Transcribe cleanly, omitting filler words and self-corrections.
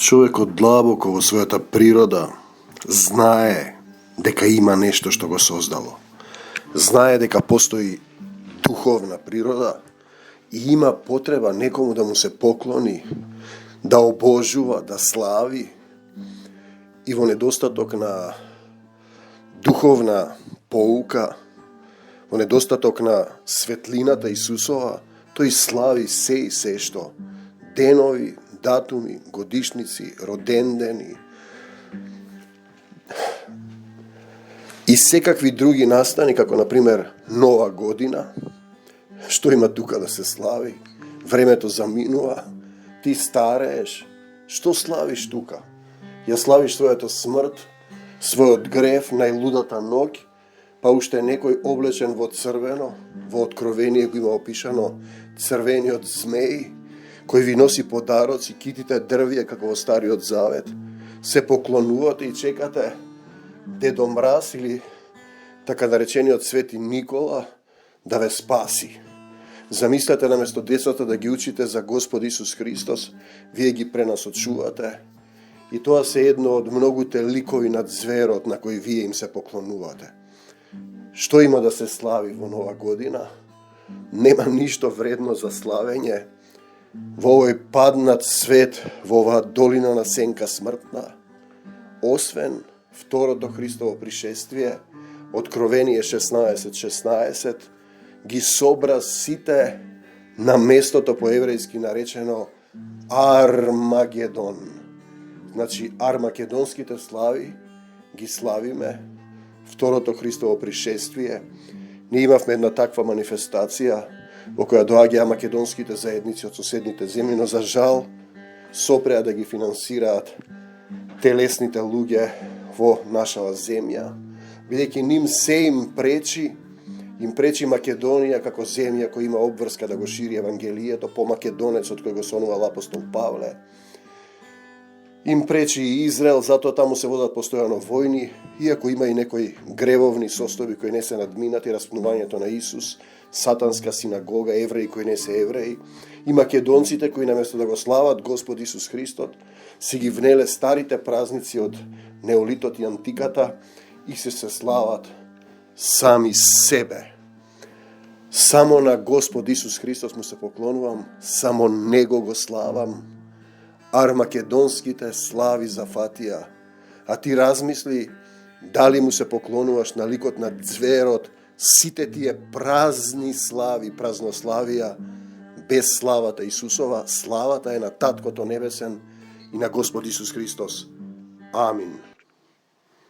Човекот длабоко во својата природа знае дека има нешто што го создало. Знае дека постои духовна природа и има потреба некому да му се поклони, да обожува, да слави. И во недостаток на духовна поука, во недостаток на светлината Исусова, тој слави се и се што денови, датуми, годишници, родендени и секакви други настани, како например Нова година, што има тука да се слави. Времето заминува, ти старееш, што славиш тука? Ја славиш својата смрт, својот грев, најлудата ноќ, па уште некој облечен во црвено, во Откровение го има опишано црвениот змеј, кој ви носи подароци, китите дрвија како во Стариот Завет, се поклонувате и чекате Дедо Мраз или така наречениот Свети Никола да ве спаси. Замислете, наместо децата да ги учите за Господ Исус Христос, вие ги пренасочувате. И тоа се едно од многуте ликови над зверот на кој вие им се поклонувате. Што има да се слави во Нова година? Нема ништо вредно за славење во овој паднат свет, во оваа долина на сенка смртна, освен второто Христово пришествие, Откровение 16:16, ги собра сите на местото по еврејски наречено Армагедон. Значи, армакедонските слави ги славиме, второто Христово пришествие. Ние имавме една таква манифестација во која доаѓаа македонските заедници од соседните земји, но за жал сопреа да ги финансираат телесните луѓе во нашава земја, бидејќи ним се им пречи Македонија како земја која има обврска да го шири Евангелието по македонецот кој го сонувал апостол Павле. Им пречи и Израел, затоа таму се водат постојано војни, иако има и некои гревовни состојби кои не се надминати, распнувањето на Исус, сатанска синагога, евреи кои не се евреи, и македонците кои наместо да го слават Господ Исус Христот, си ги внеле старите празници од неолитот и антиката и се слават сами себе. Само на Господ Исус Христос му се поклонувам, само Него го славам. Армакедонските слави зафатија. А ти размисли дали му се поклонуваш на ликот на зверот, сите тие празни слави, празнославија, без славата Исусова. Славата е на Таткото Небесен и на Господ Исус Христос. Амин.